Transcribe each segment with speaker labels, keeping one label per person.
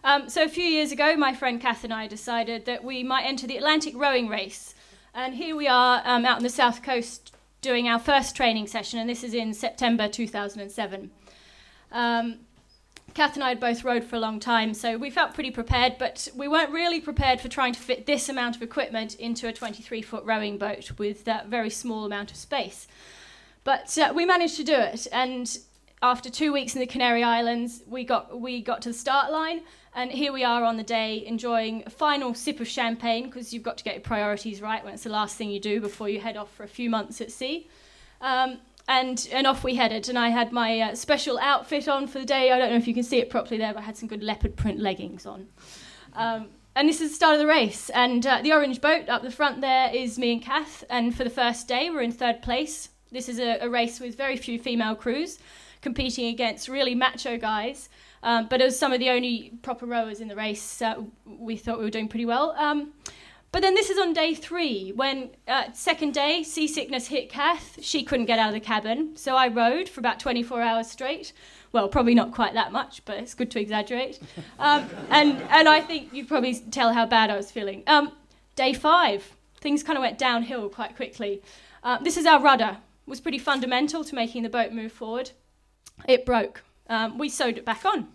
Speaker 1: So a few years ago, my friend Kath and I decided that we might enter the Atlantic rowing race. And here we are out on the south coast doing our first training session, and this is in September 2007. Kath and I had both rowed for a long time, so we felt pretty prepared, but we weren't really prepared for trying to fit this amount of equipment into a 23-foot rowing boat with that very small amount of space. But we managed to do it, and after 2 weeks in the Canary Islands, we got to the start line, and here we are on the day enjoying a final sip of champagne, because you've got to get your priorities right when it's the last thing you do before you head off for a few months at sea. And off we headed, and I had my special outfit on for the day. I don't know if you can see it properly there, but I had some good leopard print leggings on. And this is the start of the race, and the orange boat up the front there is me and Kath, and for the first day we're in 3rd place. This is a race with very few female crews, competing against really macho guys, but as some of the only proper rowers in the race, we thought we were doing pretty well. But then this is on day 3, when 2nd day, seasickness hit Kath. She couldn't get out of the cabin, so I rowed for about 24 hours straight. Well, probably not quite that much, but it's good to exaggerate. And I think you probably tell how bad I was feeling. Day 5, things kind of went downhill quite quickly. This is our rudder. It was pretty fundamental to making the boat move forward. It broke. We sewed it back on.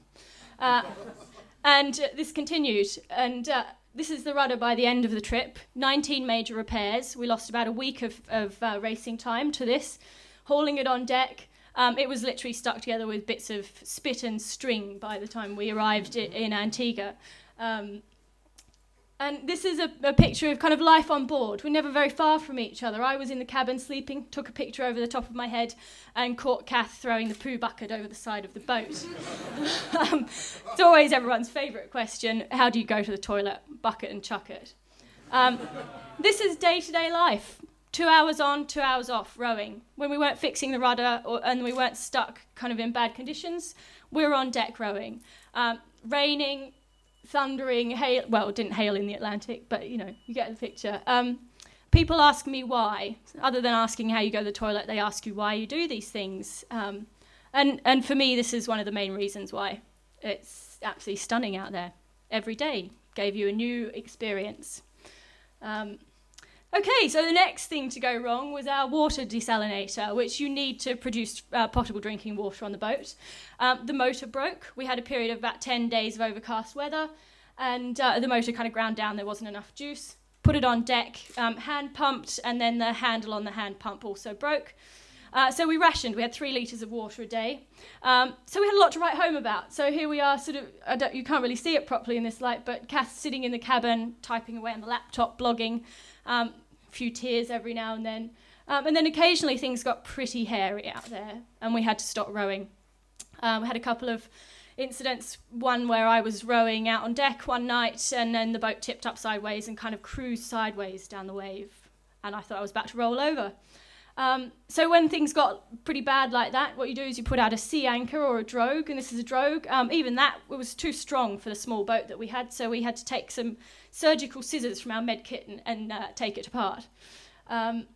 Speaker 1: And this continued. And this is the rudder by the end of the trip. 19 major repairs. We lost about a week of racing time to this. Hauling it on deck. It was literally stuck together with bits of spit and string by the time we arrived in Antigua. And this is a picture of kind of life on board. We're never very far from each other. I was in the cabin sleeping, took a picture over the top of my head, and caught Kath throwing the poo bucket over the side of the boat. It's always everyone's favourite question, how do you go to the toilet? Bucket and chuck it. This is day-to-day life. 2 hours on, 2 hours off, rowing. When we weren't fixing the rudder and we weren't stuck kind of in bad conditions, we were on deck rowing. Raining, thundering, hail. Well, it didn't hail in the Atlantic, but, you know, you get the picture. People ask me why. Other than asking how you go to the toilet, they ask you why you do these things. And for me, this is one of the main reasons why. It's absolutely stunning out there. Every day gave you a new experience. Okay, so the next thing to go wrong was our water desalinator, which you need to produce potable drinking water on the boat. The motor broke. We had a period of about 10 days of overcast weather, and the motor kind of ground down. There wasn't enough juice. Put it on deck, hand pumped, and then the handle on the hand pump also broke. So we rationed. We had 3 litres of water a day. So we had a lot to write home about. So here we are, sort of, you can't really see it properly in this light, but Kath sitting in the cabin, typing away on the laptop, blogging. A few tears every now and then. And then occasionally things got pretty hairy out there, and we had to stop rowing. We had a couple of incidents, one where I was rowing out on deck one night, and then the boat tipped up sideways and kind of cruised sideways down the wave, and I thought I was about to roll over. So when things got pretty bad like that, what you do is you put out a sea anchor or a drogue, and this is a drogue. Even that was too strong for the small boat that we had, so we had to take some surgical scissors from our med kit and take it apart. And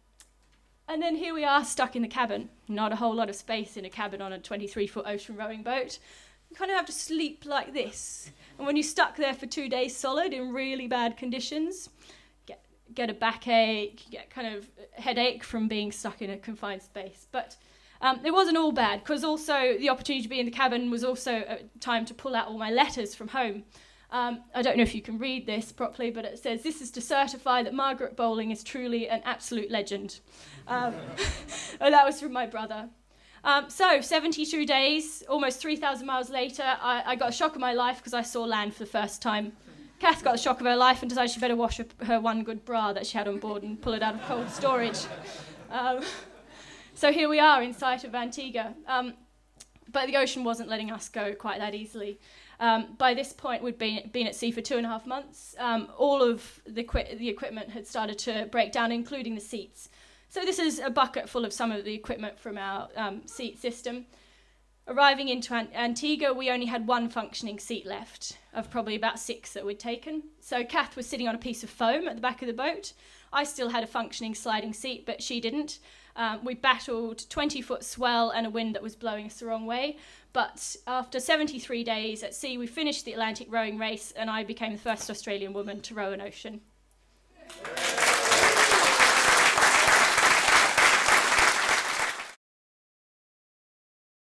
Speaker 1: then here we are stuck in the cabin. Not a whole lot of space in a cabin on a 23-foot ocean rowing boat. You kind of have to sleep like this. And when you're stuck there for 2 days solid in really bad conditions, get a backache, get kind of headache from being stuck in a confined space. But it wasn't all bad, because also the opportunity to be in the cabin was also a time to pull out all my letters from home. I don't know if you can read this properly, but it says, "This is to certify that Margaret Bowling is truly an absolute legend." And that was from my brother. So 72 days, almost 3,000 miles later, I got a shock of my life because I saw land for the first time. Kath got the shock of her life and decided she better wash her one good bra that she had on board and pull it out of cold storage. So here we are in sight of Antigua. But the ocean wasn't letting us go quite that easily. By this point, we'd been at sea for 2.5 months. All of the equipment had started to break down, including the seats. So this is a bucket full of some of the equipment from our seat system. Arriving into Antigua, we only had 1 functioning seat left, of probably about 6 that we'd taken. So Kath was sitting on a piece of foam at the back of the boat. I still had a functioning sliding seat, but she didn't. We battled 20-foot swell and a wind that was blowing us the wrong way. But after 73 days at sea, we finished the Atlantic rowing race, and I became the first Australian woman to row an ocean.